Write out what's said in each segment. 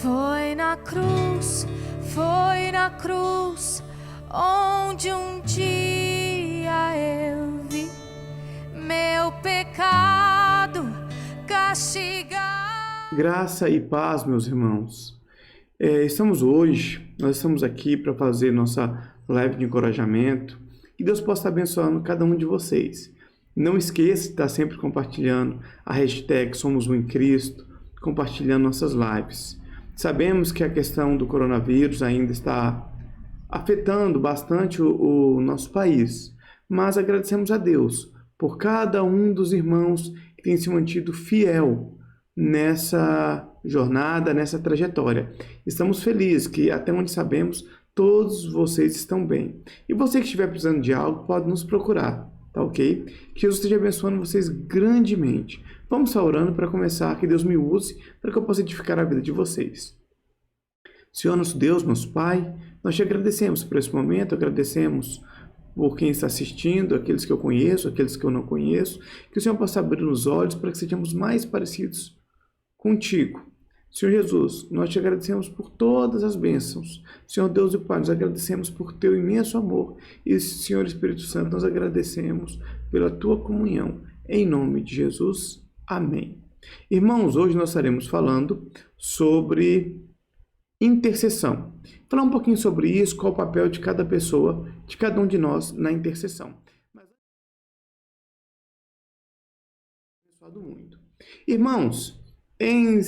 Foi na cruz, onde um dia eu vi meu pecado castigado. Graça e paz, meus irmãos. Nós estamos aqui para fazer nossa live de encorajamento. Que Deus possa estar abençoando cada um de vocês. Não esqueça de estar sempre compartilhando a hashtag Somos Um em Cristo, compartilhando nossas lives. Sabemos que a questão do coronavírus ainda está afetando bastante o nosso país, mas agradecemos a Deus por cada um dos irmãos que tem se mantido fiel nessa jornada, nessa trajetória. Estamos felizes que, até onde sabemos, todos vocês estão bem. E você que estiver precisando de algo, pode nos procurar, tá ok? Que Jesus esteja abençoando vocês grandemente. Vamos estar orando para começar, que Deus me use para que eu possa edificar a vida de vocês. Senhor nosso Deus, nosso Pai, nós te agradecemos por esse momento, agradecemos por quem está assistindo, aqueles que eu conheço, aqueles que eu não conheço, que o Senhor possa abrir os olhos para que sejamos mais parecidos contigo. Senhor Jesus, nós te agradecemos por todas as bênçãos. Senhor Deus e Pai, nós agradecemos por teu imenso amor. E, Senhor Espírito Santo, nós agradecemos pela tua comunhão. Em nome de Jesus, amém. Irmãos, hoje nós estaremos falando sobre intercessão. Falar um pouquinho sobre isso, qual o papel de cada pessoa, de cada um de nós na intercessão. Muito. Irmãos, em 1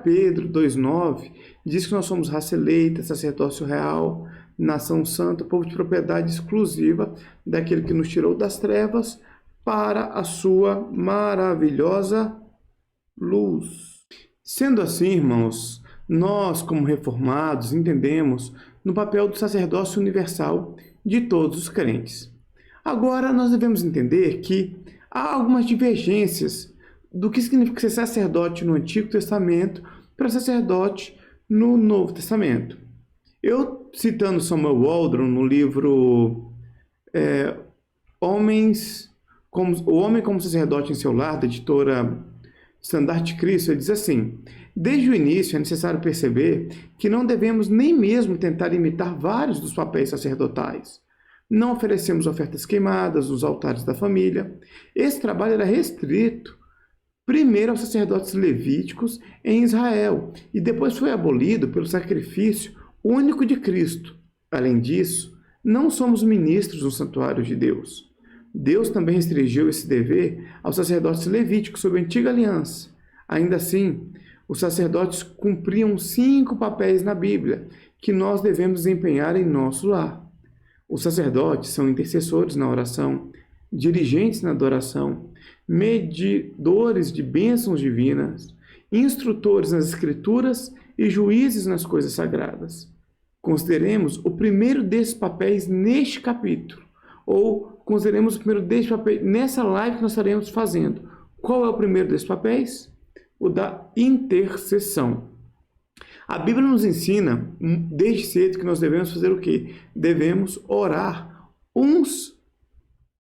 Pedro 2,9 diz que nós somos raça eleita, sacerdócio real, nação santa, povo de propriedade exclusiva daquele que nos tirou das trevas para a sua maravilhosa luz. Sendo assim, irmãos, nós, como reformados, entendemos no papel do sacerdócio universal de todos os crentes. Agora, nós devemos entender que há algumas divergências do que significa ser sacerdote no Antigo Testamento para sacerdote no Novo Testamento. Eu, citando Samuel Waldron no livro O Homem como Sacerdote em Seu Lar, da editora Estandarte de Cristo, ele diz assim: desde o início é necessário perceber que não devemos nem mesmo tentar imitar vários dos papéis sacerdotais. Não oferecemos ofertas queimadas nos altares da família. Esse trabalho era restrito primeiro aos sacerdotes levíticos em Israel e depois foi abolido pelo sacrifício único de Cristo. Além disso, não somos ministros no santuário de Deus. Deus também restringiu esse dever aos sacerdotes levíticos sob a antiga aliança. Ainda assim, os sacerdotes cumpriam 5 papéis na Bíblia que nós devemos desempenhar em nosso lar. Os sacerdotes são intercessores na oração, dirigentes na adoração, medidores de bênçãos divinas, instrutores nas Escrituras e juízes nas coisas sagradas. Consideremos o primeiro desses papéis neste capítulo, ou consideremos o primeiro desses papéis nessa live que nós estaremos fazendo. Qual é o primeiro desses papéis? O da intercessão. A Bíblia nos ensina, desde cedo, que nós devemos fazer o quê? Devemos orar uns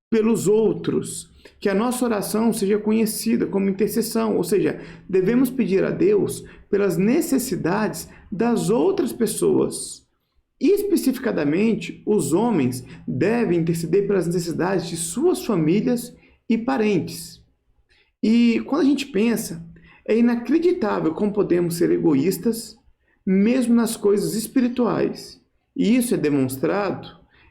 pelos outros, que a nossa oração seja conhecida como intercessão, ou seja, devemos pedir a Deus pelas necessidades das outras pessoas. Especificadamente, os homens devem interceder pelas necessidades de suas famílias e parentes. E quando a gente pensa, é inacreditável como podemos ser egoístas, mesmo nas coisas espirituais. E isso é demonstrado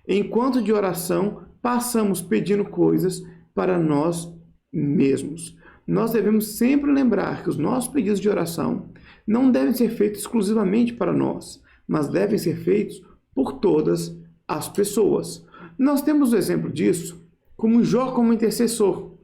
enquanto de oração passamos pedindo coisas para nós mesmos. Nós devemos sempre lembrar que os nossos pedidos de oração não devem ser feitos exclusivamente para nós, mas devem ser feitos por todas as pessoas. Nós temos o exemplo disso como Jó como intercessor.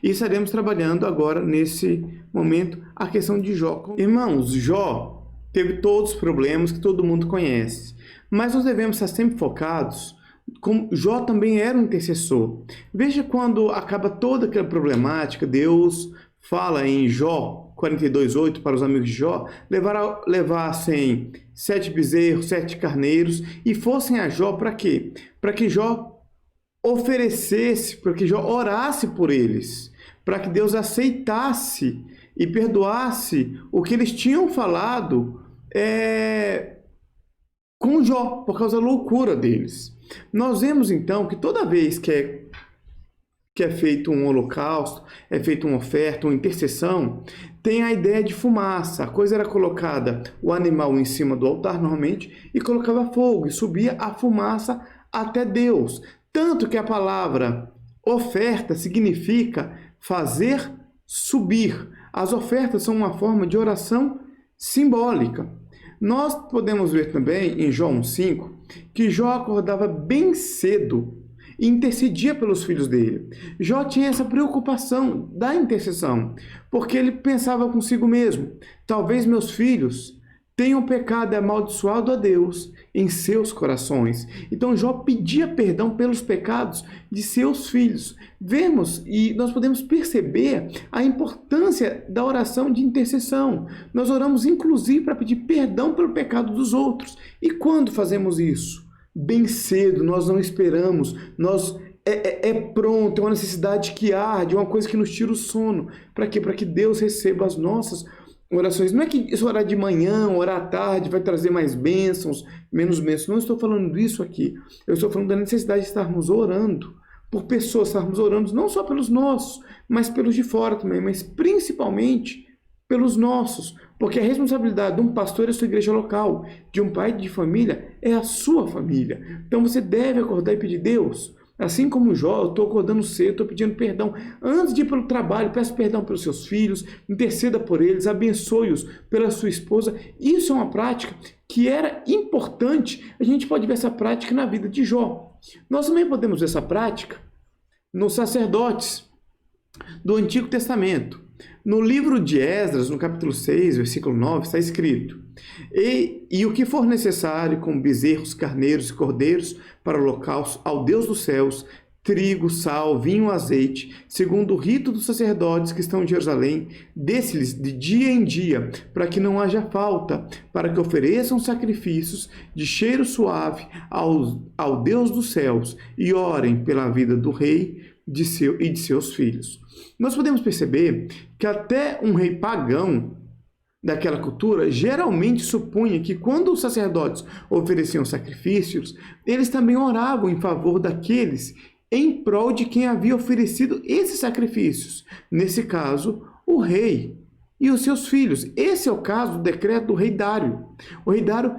E estaremos trabalhando agora, nesse momento, a questão de Jó. Irmãos, Jó teve todos os problemas que todo mundo conhece, mas nós devemos estar sempre focados como Jó também era um intercessor. Veja quando acaba toda aquela problemática, Deus fala em Jó 42:8 para os amigos de Jó, levassem 7 bezerros, 7 carneiros e fossem a Jó para quê? Para que Jó oferecesse, para que Jó orasse por eles, para que Deus aceitasse e perdoasse o que eles tinham falado com Jó, por causa da loucura deles. Nós vemos então que toda vez que é feito um holocausto, é feita uma oferta, uma intercessão, tem a ideia de fumaça. A coisa era colocada, o animal em cima do altar normalmente, e colocava fogo, e subia a fumaça até Deus. Tanto que a palavra oferta significa fazer subir. As ofertas são uma forma de oração simbólica. Nós podemos ver também em Jó 1,5 que Jó acordava bem cedo e intercedia pelos filhos dele. Jó tinha essa preocupação da intercessão, porque ele pensava consigo mesmo: talvez meus filhos tenham pecado e amaldiçoado a Deus em seus corações. Então Jó pedia perdão pelos pecados de seus filhos. Vemos e nós podemos perceber a importância da oração de intercessão. Nós oramos inclusive para pedir perdão pelo pecado dos outros. E quando fazemos isso? Bem cedo, nós não esperamos, é pronto, é uma necessidade que arde, é uma coisa que nos tira o sono. Para quê? Para que Deus receba as nossas orações. Não é que isso orar de manhã, orar à tarde vai trazer mais bênçãos, menos bênçãos. Não estou falando disso aqui. Eu estou falando da necessidade de estarmos orando por pessoas, estarmos orando não só pelos nossos, mas pelos de fora também, mas principalmente pelos nossos. Porque a responsabilidade de um pastor é a sua igreja local, de um pai de família é a sua família. Então você deve acordar e pedir: Deus, assim como Jó, eu estou acordando cedo, estou pedindo perdão. Antes de ir para o trabalho, peço perdão pelos seus filhos, interceda por eles, abençoe-os pela sua esposa. Isso é uma prática que era importante. A gente pode ver essa prática na vida de Jó. Nós também podemos ver essa prática nos sacerdotes do Antigo Testamento. No livro de Esdras, no capítulo 6, versículo 9, está escrito: E o que for necessário, com bezerros, carneiros e cordeiros para o holocausto ao Deus dos céus, trigo, sal, vinho, azeite, segundo o rito dos sacerdotes que estão em Jerusalém, desse-lhes de dia em dia, para que não haja falta, para que ofereçam sacrifícios de cheiro suave ao Deus dos céus e orem pela vida do rei e de seus filhos. Nós podemos perceber que até um rei pagão daquela cultura geralmente supunha que quando os sacerdotes ofereciam sacrifícios, eles também oravam em favor daqueles em prol de quem havia oferecido esses sacrifícios. Nesse caso, o rei e os seus filhos. Esse é o caso do decreto do rei Dário. O rei Dário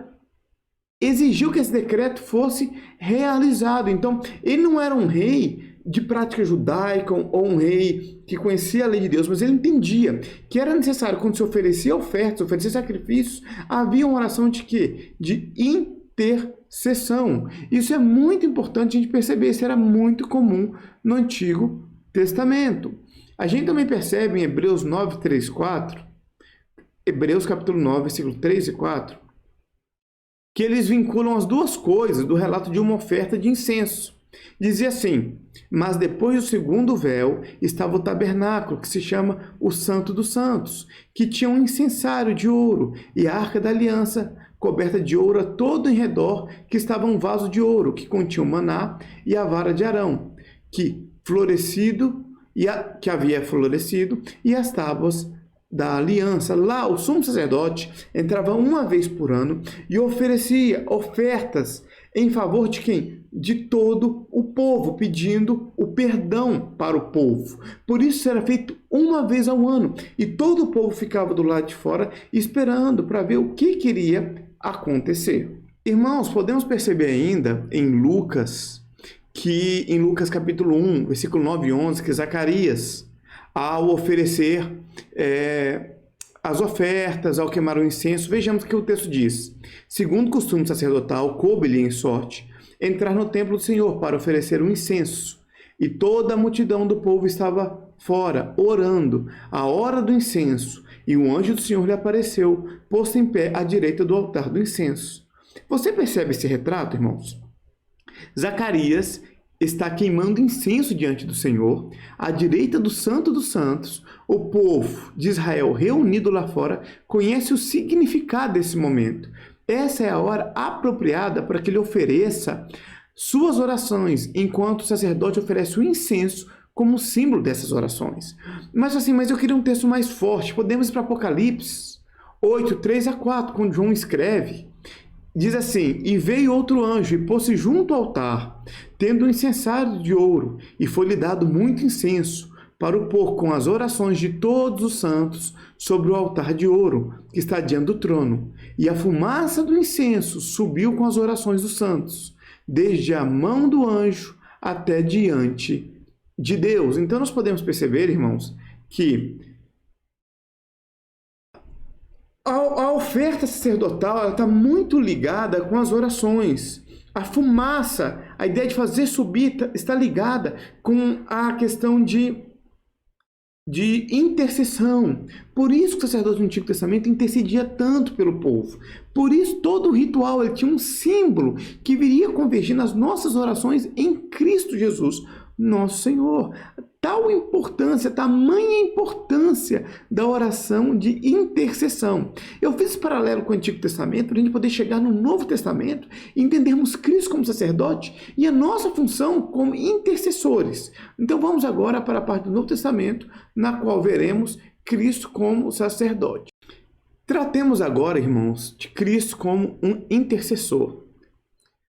exigiu que esse decreto fosse realizado. Então, ele não era um rei de prática judaica ou um rei que conhecia a lei de Deus, mas ele entendia que era necessário, quando se oferecia ofertas, oferecia sacrifícios, havia uma oração de quê? De intercessão. Isso é muito importante a gente perceber, isso era muito comum no Antigo Testamento. A gente também percebe em Hebreus 9, 3, 4, Hebreus capítulo 9, versículo 3 e 4, que eles vinculam as duas coisas do relato de uma oferta de incenso. Dizia assim: mas depois do segundo véu estava o tabernáculo, que se chama o Santo dos Santos, que tinha um incensário de ouro, e a arca da aliança, coberta de ouro a todo em redor, que estava um vaso de ouro, que continha o maná, e a vara de Arão, que havia florescido, e as tábuas da aliança. Lá o sumo sacerdote entrava uma vez por ano e oferecia ofertas em favor de quem? De todo o povo, pedindo o perdão para o povo. Por isso era feito uma vez ao ano, e todo o povo ficava do lado de fora esperando para ver o que queria acontecer. Irmãos, podemos perceber ainda em Lucas capítulo 1, versículo 9 e 11, que Zacarias, ao oferecer as ofertas, ao queimar o incenso, vejamos o que o texto diz: segundo o costume sacerdotal, coube-lhe em sorte entrar no templo do Senhor para oferecer o incenso, e toda a multidão do povo estava fora, orando, à hora do incenso, e um anjo do Senhor lhe apareceu, posto em pé à direita do altar do incenso. Você percebe esse retrato, irmãos? Zacarias está queimando incenso diante do Senhor, à direita do Santo dos Santos. O povo de Israel reunido lá fora conhece o significado desse momento. Essa é a hora apropriada para que ele ofereça suas orações, enquanto o sacerdote oferece o incenso como símbolo dessas orações. Mas eu queria um texto mais forte. Podemos ir para Apocalipse 8, 3 a 4, quando João escreve. Diz assim: E veio outro anjo e pôs-se junto ao altar, tendo um incensário de ouro, e foi-lhe dado muito incenso, para o pôr com as orações de todos os santos sobre o altar de ouro, que está diante do trono. E a fumaça do incenso subiu com as orações dos santos, desde a mão do anjo até diante de Deus. Então nós podemos perceber, irmãos, que a oferta sacerdotal está muito ligada com as orações. A fumaça, a ideia de fazer subir, está ligada com a questão de intercessão. Por isso que o sacerdote do Antigo Testamento intercedia tanto pelo povo. Por isso todo o ritual ele tinha um símbolo que viria convergir nas nossas orações em Cristo Jesus, nosso Senhor. Tal importância, tamanha importância da oração de intercessão. Eu fiz esse paralelo com o Antigo Testamento para a gente poder chegar no Novo Testamento e entendermos Cristo como sacerdote e a nossa função como intercessores. Então vamos agora para a parte do Novo Testamento, na qual veremos Cristo como sacerdote. Tratemos agora, irmãos, de Cristo como um intercessor.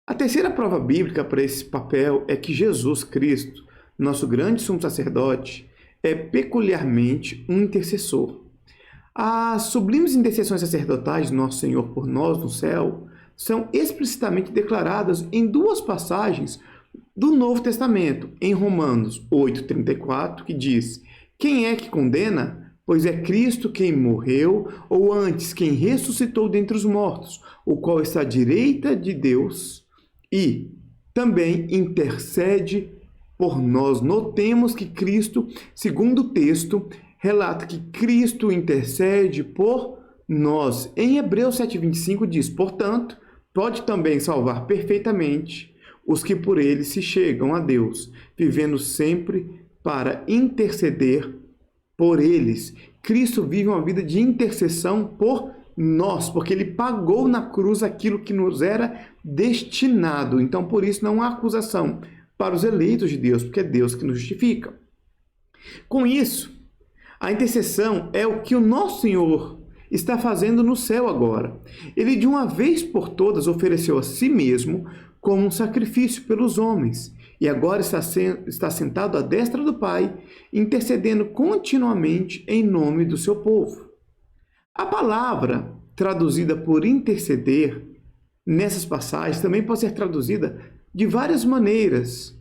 A terceira prova bíblica para esse papel é que Jesus Cristo, nosso grande sumo sacerdote, é peculiarmente um intercessor. As sublimes intercessões sacerdotais de Nosso Senhor por nós no céu são explicitamente declaradas em duas passagens do Novo Testamento, em Romanos 8,34, que diz: Quem é que condena? Pois é Cristo quem morreu, ou antes, quem ressuscitou dentre os mortos, o qual está à direita de Deus e também intercede por nós. Notemos que Cristo, segundo o texto, relata que Cristo intercede por nós. Em Hebreus 7,25 diz: Portanto, pode também salvar perfeitamente os que por ele se chegam a Deus, vivendo sempre para interceder por eles. Cristo vive uma vida de intercessão por nós, porque ele pagou na cruz aquilo que nos era destinado. Então, por isso, não há acusação para os eleitos de Deus, porque é Deus que nos justifica. Com isso, a intercessão é o que o nosso Senhor está fazendo no céu agora. Ele, de uma vez por todas, ofereceu a si mesmo como um sacrifício pelos homens, e agora está sentado à destra do Pai, intercedendo continuamente em nome do seu povo. A palavra traduzida por interceder nessas passagens também pode ser traduzida de várias maneiras.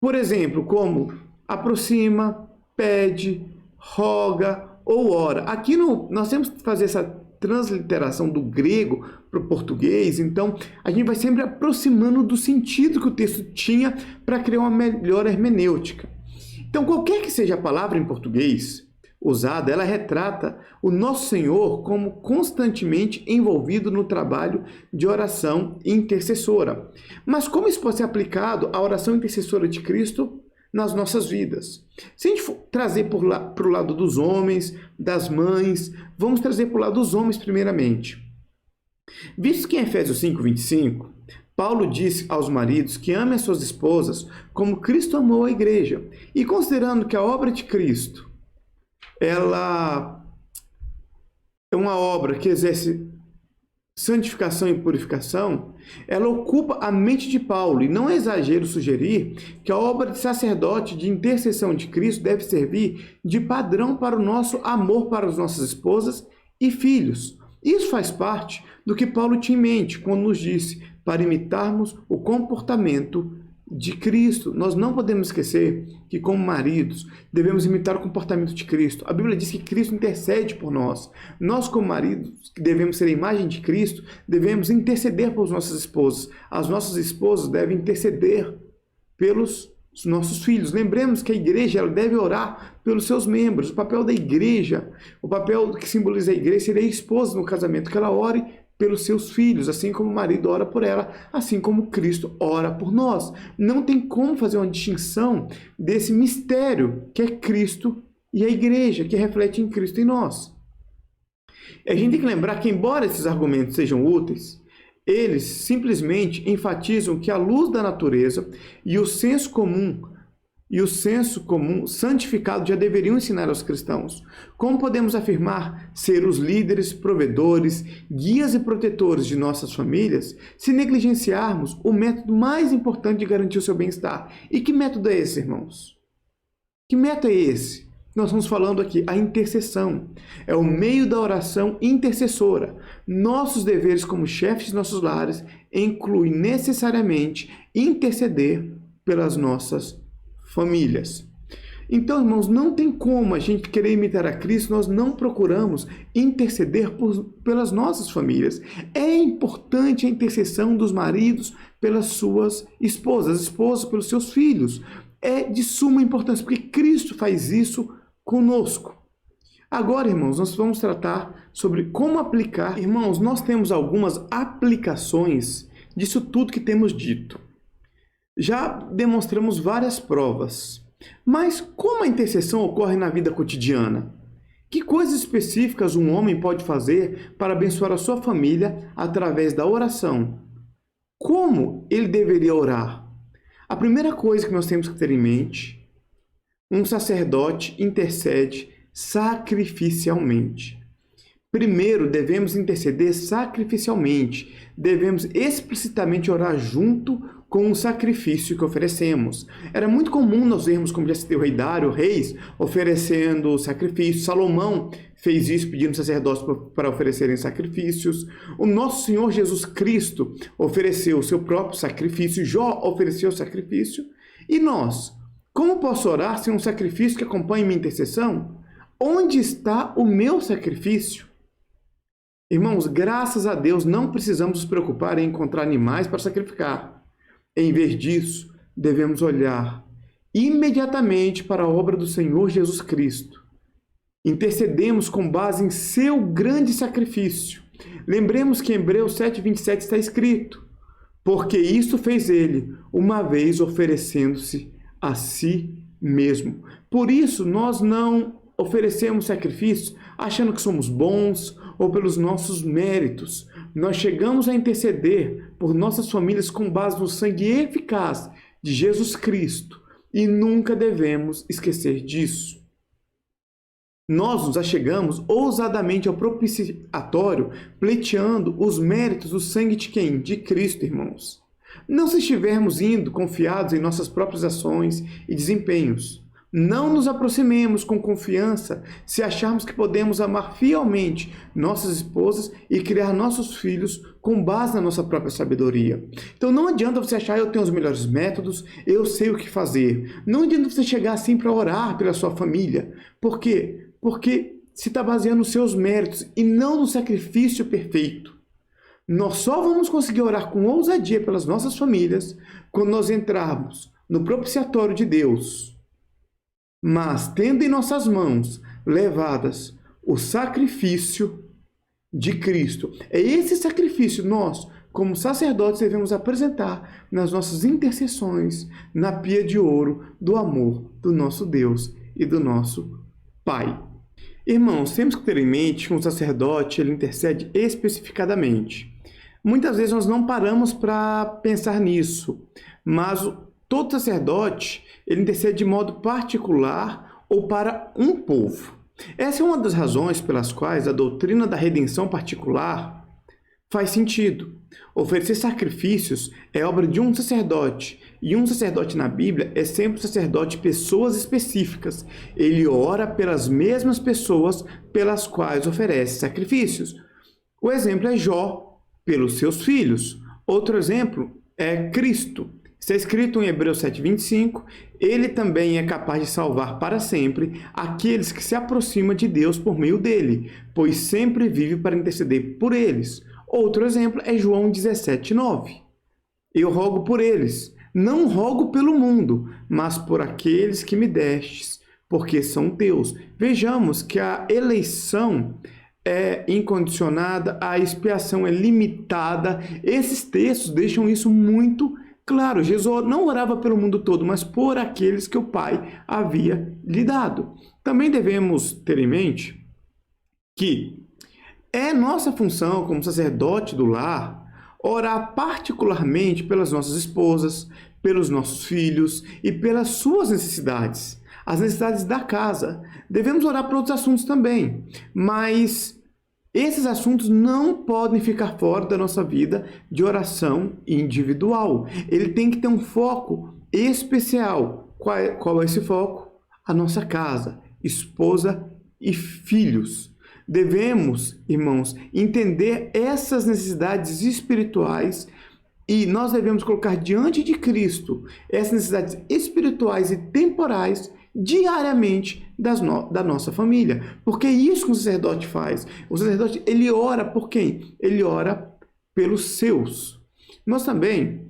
Por exemplo, como aproxima, pede, roga ou ora. Aqui nós temos que fazer essa transliteração do grego para o português, então a gente vai sempre aproximando do sentido que o texto tinha para criar uma melhor hermenêutica. Então, qualquer que seja a palavra em português usada, ela retrata o nosso Senhor como constantemente envolvido no trabalho de oração intercessora. Mas como isso pode ser aplicado à oração intercessora de Cristo nas nossas vidas? Se a gente for trazer para o lado dos homens, das mães, vamos trazer para o lado dos homens primeiramente. Visto que em Efésios 5,25, Paulo disse aos maridos que amem as suas esposas como Cristo amou a igreja, e considerando que a obra de Cristo ela é uma obra que exerce santificação e purificação, ela ocupa a mente de Paulo, e não é exagero sugerir que a obra de sacerdote de intercessão de Cristo deve servir de padrão para o nosso amor para as nossas esposas e filhos. Isso faz parte do que Paulo tinha em mente quando nos disse para imitarmos o comportamento de Cristo. Nós não podemos esquecer que, como maridos, devemos imitar o comportamento de Cristo. A Bíblia diz que Cristo intercede por nós. Nós, como maridos, que devemos ser a imagem de Cristo, devemos interceder pelas nossas esposas. As nossas esposas devem interceder pelos nossos filhos. Lembremos que a igreja ela deve orar pelos seus membros. O papel da igreja, o papel que simboliza a igreja, seria a esposa no casamento, que ela ore pelos seus filhos, assim como o marido ora por ela, assim como Cristo ora por nós. Não tem como fazer uma distinção desse mistério que é Cristo e a igreja, que reflete em Cristo em nós. A gente tem que lembrar que, embora esses argumentos sejam úteis, eles simplesmente enfatizam que a luz da natureza e o senso comum e o senso comum santificado já deveriam ensinar aos cristãos. Como podemos afirmar ser os líderes, provedores, guias e protetores de nossas famílias se negligenciarmos o método mais importante de garantir o seu bem-estar? E que método é esse, irmãos? Que método é esse? Nós estamos falando aqui, a intercessão. É o meio da oração intercessora. Nossos deveres como chefes de nossos lares incluem necessariamente interceder pelas nossas famílias. Então, irmãos, não tem como a gente querer imitar a Cristo, nós não procuramos interceder pelas nossas famílias. É importante a intercessão dos maridos pelas suas esposas, as esposas pelos seus filhos. É de suma importância, porque Cristo faz isso conosco. Agora, irmãos, nós vamos tratar sobre como aplicar. Irmãos, nós temos algumas aplicações disso tudo que temos dito. Já demonstramos várias provas. Mas como a intercessão ocorre na vida cotidiana? Que coisas específicas um homem pode fazer para abençoar a sua família através da oração? Como ele deveria orar? A primeira coisa que nós temos que ter em mente: um sacerdote intercede sacrificialmente. Primeiro, devemos interceder sacrificialmente. Devemos explicitamente orar junto com o sacrifício que oferecemos. Era muito comum nós vermos, como já citei o rei Dário, reis oferecendo sacrifícios. Salomão fez isso, pedindo sacerdotes para oferecerem sacrifícios. O nosso Senhor Jesus Cristo ofereceu o seu próprio sacrifício. Jó ofereceu o sacrifício. E nós? Como posso orar sem um sacrifício que acompanhe minha intercessão? Onde está o meu sacrifício? Irmãos, graças a Deus, não precisamos nos preocupar em encontrar animais para sacrificar. Em vez disso, devemos olhar imediatamente para a obra do Senhor Jesus Cristo. Intercedemos com base em seu grande sacrifício. Lembremos que em Hebreus 7:27 está escrito: porque isso fez ele, uma vez oferecendo-se a si mesmo. Por isso, nós não oferecemos sacrifício achando que somos bons ou pelos nossos méritos. Nós chegamos a interceder por nossas famílias com base no sangue eficaz de Jesus Cristo e nunca devemos esquecer disso. Nós nos achegamos ousadamente ao propiciatório, pleiteando os méritos do sangue de quem? De Cristo, irmãos. Não se estivermos indo confiados em nossas próprias ações e desempenhos. Não nos aproximemos com confiança se acharmos que podemos amar fielmente nossas esposas e criar nossos filhos com base na nossa própria sabedoria. Então não adianta você achar: eu tenho os melhores métodos, eu sei o que fazer. Não adianta você chegar assim para orar pela sua família. Por quê? Porque se está baseando nos seus méritos e não no sacrifício perfeito. Nós só vamos conseguir orar com ousadia pelas nossas famílias quando nós entrarmos no propiciatório de Deus, mas tendo em nossas mãos levadas o sacrifício de Cristo. É esse sacrifício nós, como sacerdotes, devemos apresentar nas nossas intercessões, na pia de ouro do amor do nosso Deus e do nosso Pai. Irmãos, temos que ter em mente que um sacerdote ele intercede especificadamente. Muitas vezes nós não paramos para pensar nisso, mas todo sacerdote ele intercede de modo particular ou para um povo. Essa é uma das razões pelas quais a doutrina da redenção particular faz sentido. Oferecer sacrifícios é obra de um sacerdote, e um sacerdote na Bíblia é sempre um sacerdote de pessoas específicas. Ele ora pelas mesmas pessoas pelas quais oferece sacrifícios. O exemplo é Jó, pelos seus filhos. Outro exemplo é Cristo. Está escrito em Hebreus 7:25, ele também é capaz de salvar para sempre aqueles que se aproximam de Deus por meio dele, pois sempre vive para interceder por eles. Outro exemplo é João 17:9. Eu rogo por eles, não rogo pelo mundo, mas por aqueles que me destes, porque são teus. Vejamos que a eleição é incondicionada, a expiação é limitada. Esses textos deixam isso muito claro. Jesus não orava pelo mundo todo, mas por aqueles que o Pai havia lhe dado. Também devemos ter em mente que é nossa função como sacerdote do lar orar particularmente pelas nossas esposas, pelos nossos filhos e pelas suas necessidades, as necessidades da casa. Devemos orar por outros assuntos também, mas esses assuntos não podem ficar fora da nossa vida de oração individual. Ele tem que ter um foco especial. Qual é esse foco? A nossa casa, esposa e filhos. Devemos, irmãos, entender essas necessidades espirituais e nós devemos colocar diante de Cristo essas necessidades espirituais e temporais diariamente da nossa família. Porque é isso que o sacerdote faz. O sacerdote, ele ora por quem? Ele ora pelos seus. Nós também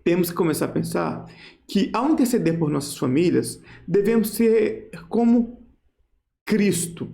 temos que começar a pensar que, ao interceder por nossas famílias, devemos ser como Cristo.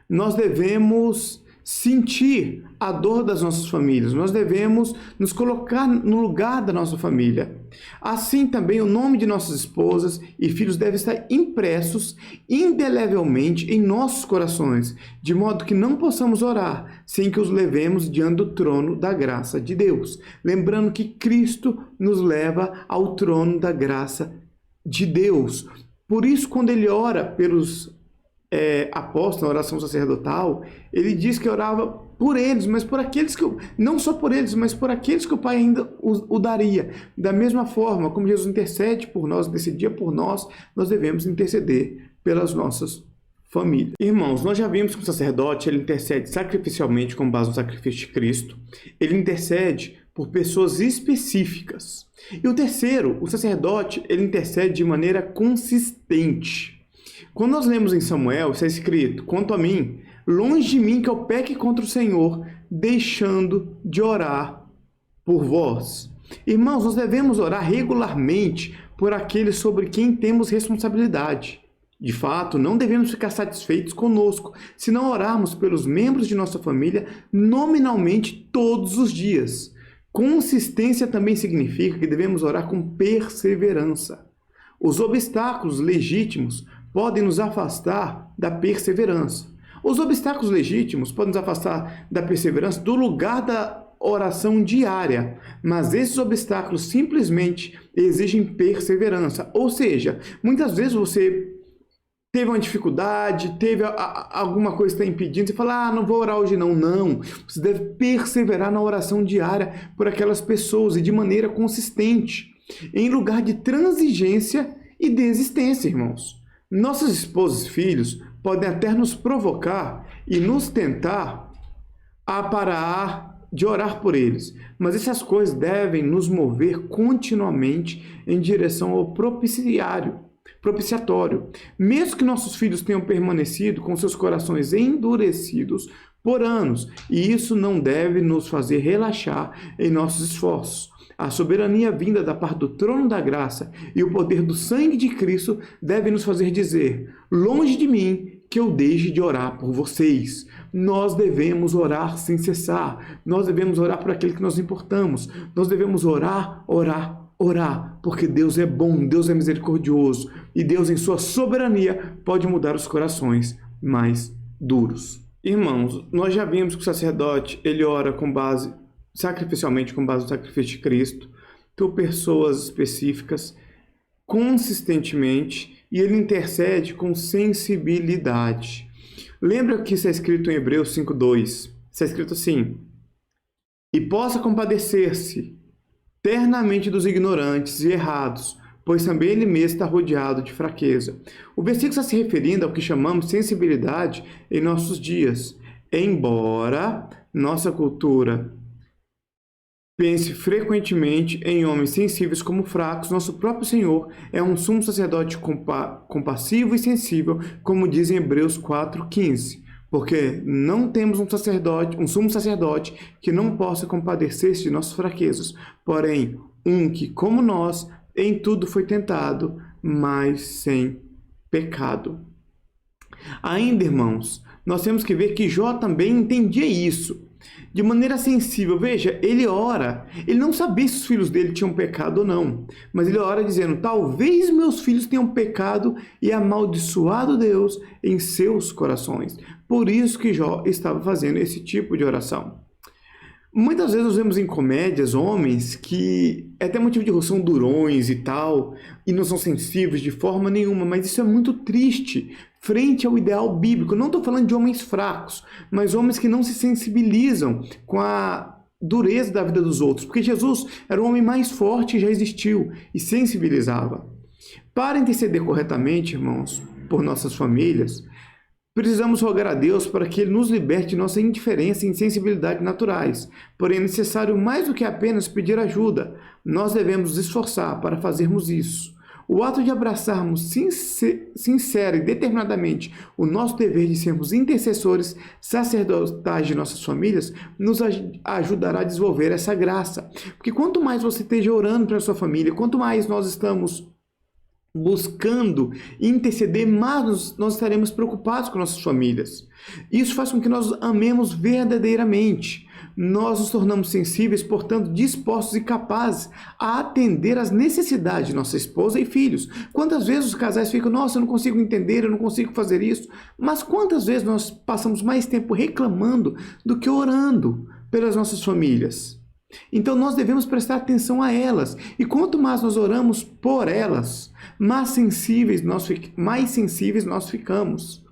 Nós devemos sentir a dor das nossas famílias. Nós devemos nos colocar no lugar da nossa família. Assim também o nome de nossas esposas e filhos deve estar impressos indelevelmente em nossos corações, de modo que não possamos orar sem que os levemos diante do trono da graça de Deus. Lembrando que Cristo nos leva ao trono da graça de Deus. Por isso, quando ele ora pelos apóstolos, na oração sacerdotal, ele diz que orava por eles, mas por aqueles que, não só por eles, mas por aqueles que o Pai ainda o daria. Da mesma forma, como Jesus intercede por nós, intercedia por nós, nós devemos interceder pelas nossas famílias. Irmãos, nós já vimos que o sacerdote, ele intercede sacrificialmente com base no sacrifício de Cristo. Ele intercede por pessoas específicas. E o terceiro, o sacerdote, ele intercede de maneira consistente. Quando nós lemos em Samuel, está escrito: quanto a mim, longe de mim que eu peque contra o Senhor, deixando de orar por vós. Irmãos, nós devemos orar regularmente por aqueles sobre quem temos responsabilidade. De fato, não devemos ficar satisfeitos conosco, se não orarmos pelos membros de nossa família nominalmente todos os dias. Consistência também significa que devemos orar com perseverança. Os obstáculos legítimos podem nos afastar da perseverança. Os obstáculos legítimos podem nos afastar da perseverança do lugar da oração diária, mas esses obstáculos simplesmente exigem perseverança. Ou seja, muitas vezes você teve uma dificuldade, teve alguma coisa que está impedindo, você fala, não vou orar hoje não. Não, você deve perseverar na oração diária por aquelas pessoas e de maneira consistente, em lugar de transigência e desistência, irmãos. Nossas esposas e filhos podem até nos provocar e nos tentar a parar de orar por eles, mas essas coisas devem nos mover continuamente em direção ao propiciatório. Mesmo que nossos filhos tenham permanecido com seus corações endurecidos por anos, e isso não deve nos fazer relaxar em nossos esforços. A soberania vinda da parte do trono da graça e o poder do sangue de Cristo deve nos fazer dizer: longe de mim que eu deixe de orar por vocês. Nós devemos orar sem cessar. Nós devemos orar por aquele que nós importamos. Nós devemos orar, porque Deus é bom, Deus é misericordioso e Deus, em sua soberania, pode mudar os corações mais duros. Irmãos, nós já vimos que o sacerdote, ele ora sacrificialmente com base no sacrifício de Cristo, por pessoas específicas, consistentemente, e ele intercede com sensibilidade. Lembra que está escrito em Hebreus 5:2? Está escrito assim: e possa compadecer-se ternamente dos ignorantes e errados, pois também ele mesmo está rodeado de fraqueza. O versículo está se referindo ao que chamamos sensibilidade em nossos dias. Embora nossa cultura pense frequentemente em homens sensíveis como fracos, nosso próprio Senhor é um sumo sacerdote compassivo e sensível, como diz em Hebreus 4:15. Porque não temos um sumo sacerdote que não possa compadecer-se de nossas fraquezas, porém um que, como nós, em tudo foi tentado, mas sem pecado. Ainda, irmãos, nós temos que ver que Jó também entendia isso de maneira sensível. Veja, ele ora, ele não sabia se os filhos dele tinham pecado ou não, mas ele ora dizendo: talvez meus filhos tenham pecado e amaldiçoado Deus em seus corações. Por isso que Jó estava fazendo esse tipo de oração. Muitas vezes nós vemos em comédias homens que é até motivo de são durões e tal, e não são sensíveis de forma nenhuma, mas isso é muito triste frente ao ideal bíblico. Eu não estou falando de homens fracos, mas homens que não se sensibilizam com a dureza da vida dos outros, porque Jesus era o homem mais forte que já existiu e sensibilizava. Para interceder corretamente, irmãos, por nossas famílias, precisamos rogar a Deus para que Ele nos liberte de nossa indiferença e insensibilidade naturais. Porém, é necessário mais do que apenas pedir ajuda. Nós devemos nos esforçar para fazermos isso. O ato de abraçarmos sincera e determinadamente o nosso dever de sermos intercessores sacerdotais de nossas famílias nos ajudará a desenvolver essa graça. Porque quanto mais você esteja orando pela sua família, quanto mais nós estamos buscando interceder, mas nós estaremos preocupados com nossas famílias. Isso faz com que nós amemos verdadeiramente. Nós nos tornamos sensíveis, portanto, dispostos e capazes a atender às necessidades de nossa esposa e filhos. Quantas vezes os casais ficam, nossa, eu não consigo entender, eu não consigo fazer isso. Mas quantas vezes nós passamos mais tempo reclamando do que orando pelas nossas famílias? Então nós devemos prestar atenção a elas. E quanto mais nós oramos por elas, mais sensíveis nós ficamos.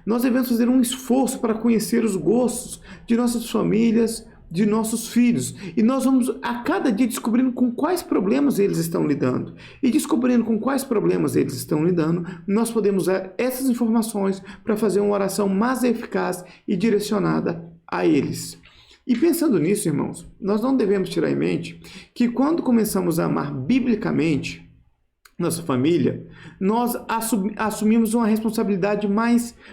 Nós devemos fazer um esforço para conhecer os gostos de nossas famílias, de nossos filhos. E nós vamos a cada dia descobrindo com quais problemas eles estão lidando. E descobrindo com quais problemas eles estão lidando, nós podemos usar essas informações para fazer uma oração mais eficaz e direcionada a eles. E pensando nisso, irmãos, nós não devemos tirar em mente que quando começamos a amar biblicamente nossa família, nós assumimos uma responsabilidade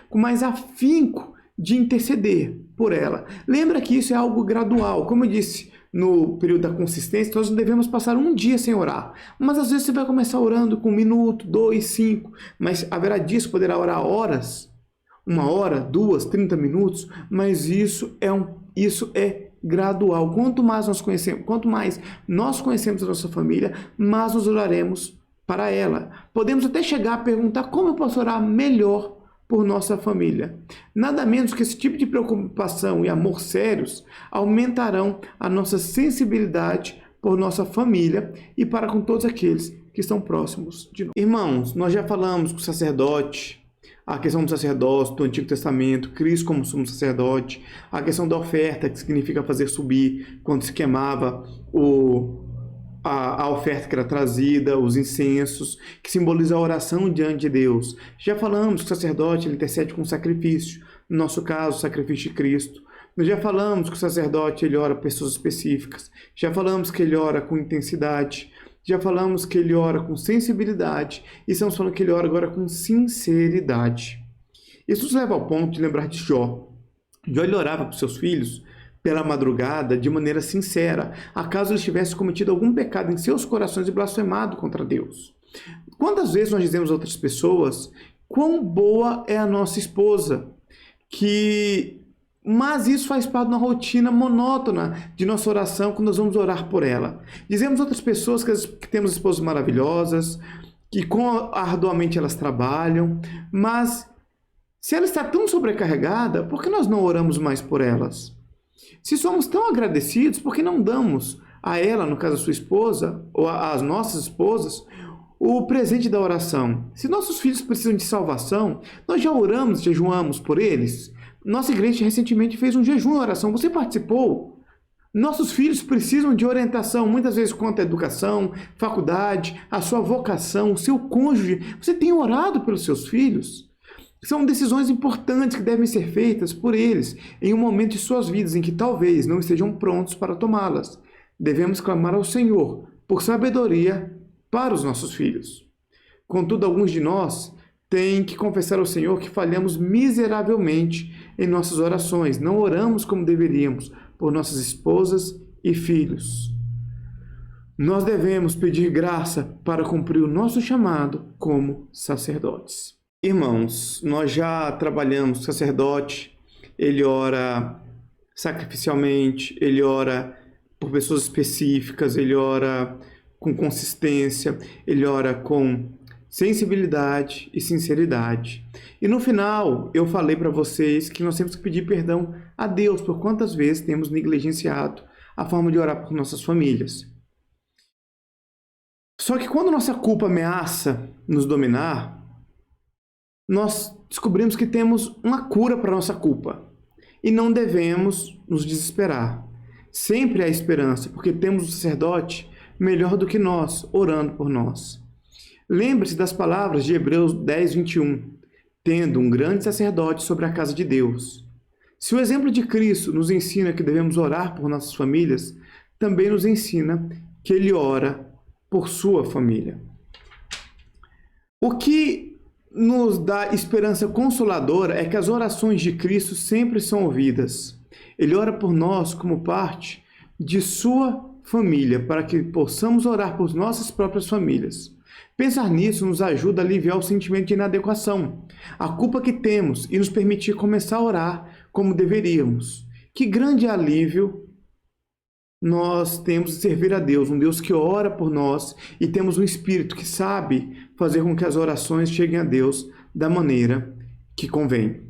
com mais afinco de interceder por ela. Lembra que isso é algo gradual. Como eu disse no período da consistência, nós não devemos passar um dia sem orar. Mas às vezes você vai começar orando com 1 minuto, 2, 5, mas haverá dias que poderá orar horas, 1 hora, 2, 30 minutos, mas isso é gradual. Quanto mais nós conhecemos a nossa família, mais nós oraremos para ela. Podemos até chegar a perguntar como eu posso orar melhor por nossa família. Nada menos que esse tipo de preocupação e amor sérios aumentarão a nossa sensibilidade por nossa família e para com todos aqueles que estão próximos de nós. Irmãos, nós já falamos com o sacerdote, a questão do sacerdócio do Antigo Testamento, Cristo como sumo sacerdote, a questão da oferta, que significa fazer subir quando se queimava a oferta que era trazida, os incensos, que simboliza a oração diante de Deus. Já falamos que o sacerdote ele intercede com sacrifício, no nosso caso, o sacrifício de Cristo. Nós já falamos que o sacerdote ele ora por pessoas específicas, já falamos que ele ora com intensidade, já falamos que ele ora com sensibilidade e estamos falando que ele ora agora com sinceridade. Isso nos leva ao ponto de lembrar de Jó. Jó ele orava para os seus filhos pela madrugada de maneira sincera, acaso eles tivessem cometido algum pecado em seus corações e blasfemado contra Deus. Quantas vezes nós dizemos a outras pessoas quão boa é a nossa esposa, mas isso faz parte de uma rotina monótona de nossa oração quando nós vamos orar por ela. Dizemos a outras pessoas que temos esposas maravilhosas, que quão arduamente elas trabalham, mas se ela está tão sobrecarregada, por que nós não oramos mais por elas? Se somos tão agradecidos, por que não damos a ela, no caso a sua esposa, ou às nossas esposas, o presente da oração? Se nossos filhos precisam de salvação, nós já oramos, jejuamos por eles? Nossa igreja recentemente fez um jejum e oração. Você participou? Nossos filhos precisam de orientação, muitas vezes quanto à educação, faculdade, a sua vocação, o seu cônjuge. Você tem orado pelos seus filhos? São decisões importantes que devem ser feitas por eles em um momento de suas vidas em que talvez não estejam prontos para tomá-las. Devemos clamar ao Senhor por sabedoria para os nossos filhos. Contudo, alguns de nós têm que confessar ao Senhor que falhamos miseravelmente em nossas orações. Não oramos como deveríamos por nossas esposas e filhos. Nós devemos pedir graça para cumprir o nosso chamado como sacerdotes. Irmãos, nós já trabalhamos, o sacerdote, ele ora sacrificialmente, ele ora por pessoas específicas, ele ora com consistência, ele ora com sensibilidade e sinceridade. E no final, eu falei para vocês que nós temos que pedir perdão a Deus por quantas vezes temos negligenciado a forma de orar por nossas famílias. Só que quando nossa culpa ameaça nos dominar, nós descobrimos que temos uma cura para nossa culpa. E não devemos nos desesperar. Sempre há esperança, porque temos um sacerdote melhor do que nós, orando por nós. Lembre-se das palavras de Hebreus 10, 21. Tendo um grande sacerdote sobre a casa de Deus. Se o exemplo de Cristo nos ensina que devemos orar por nossas famílias, também nos ensina que Ele ora por sua família. O que nos dá esperança consoladora é que as orações de Cristo sempre são ouvidas. Ele ora por nós como parte de sua família, para que possamos orar por nossas próprias famílias. Pensar nisso nos ajuda a aliviar o sentimento de inadequação, a culpa que temos e nos permitir começar a orar como deveríamos. Que grande alívio nós temos de servir a Deus, um Deus que ora por nós e temos um Espírito que sabe fazer com que as orações cheguem a Deus da maneira que convém.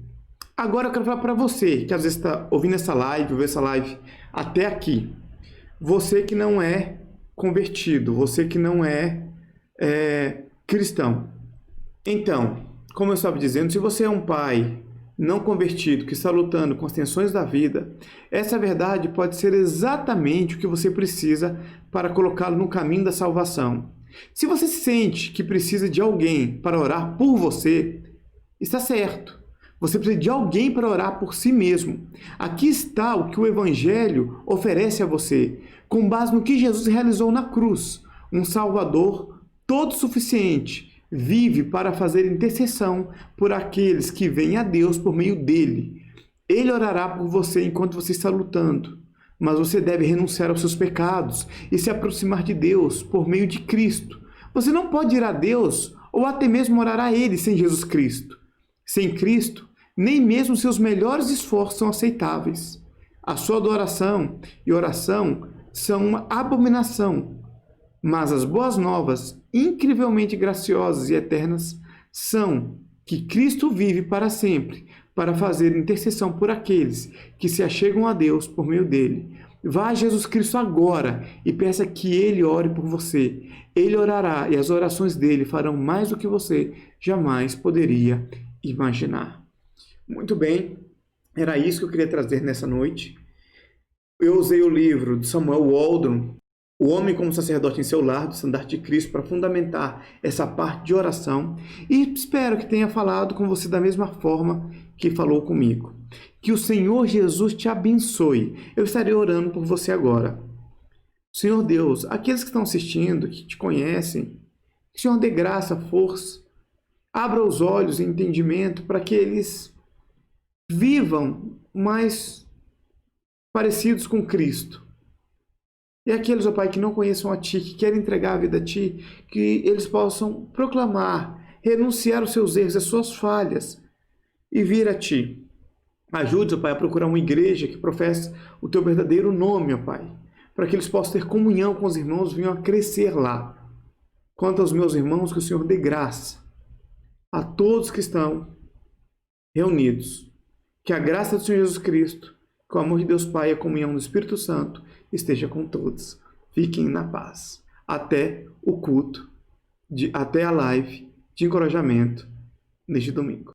Agora eu quero falar para você que às vezes está ouvindo essa live, ouviu essa live até aqui. Você que não é convertido, você que não é cristão. Então, como eu estava dizendo, se você é um pai não convertido que está lutando com as tensões da vida, essa verdade pode ser exatamente o que você precisa para colocá-lo no caminho da salvação. Se você sente que precisa de alguém para orar por você, está certo. Você precisa de alguém para orar por si mesmo. Aqui está o que o Evangelho oferece a você, com base no que Jesus realizou na cruz. Um Salvador todo suficiente, vive para fazer intercessão por aqueles que vêm a Deus por meio dele. Ele orará por você enquanto você está lutando, mas você deve renunciar aos seus pecados e se aproximar de Deus por meio de Cristo. Você não pode ir a Deus ou até mesmo orar a Ele sem Jesus Cristo. Sem Cristo, nem mesmo seus melhores esforços são aceitáveis. A sua adoração e oração são uma abominação. Mas as boas novas, incrivelmente graciosas e eternas, são que Cristo vive para sempre, para fazer intercessão por aqueles que se achegam a Deus por meio dele. Vá a Jesus Cristo agora e peça que Ele ore por você. Ele orará e as orações dele farão mais do que você jamais poderia imaginar. Muito bem, era isso que eu queria trazer nessa noite. Eu usei o livro de Samuel Waldron, O Homem como Sacerdote em Seu Lar, do Estandarte de Cristo, para fundamentar essa parte de oração. E espero que tenha falado com você da mesma forma que falou comigo. Que o Senhor Jesus te abençoe. Eu estarei orando por você agora. Senhor Deus, aqueles que estão assistindo, que te conhecem, que o Senhor dê graça, força, abra os olhos e entendimento para que eles vivam mais parecidos com Cristo. E aqueles, ó Pai, que não conheçam a Ti, que querem entregar a vida a Ti, que eles possam proclamar, renunciar aos seus erros, às suas falhas e vir a Ti. Ajude, ó Pai, a procurar uma igreja que professe o Teu verdadeiro nome, ó Pai, para que eles possam ter comunhão com os irmãos, venham a crescer lá. Quanto aos meus irmãos, que o Senhor dê graça a todos que estão reunidos. Que a graça do Senhor Jesus Cristo, que o amor de Deus Pai e a comunhão do Espírito Santo esteja com todos. Fiquem na paz. Até o culto, até a live de encorajamento neste domingo.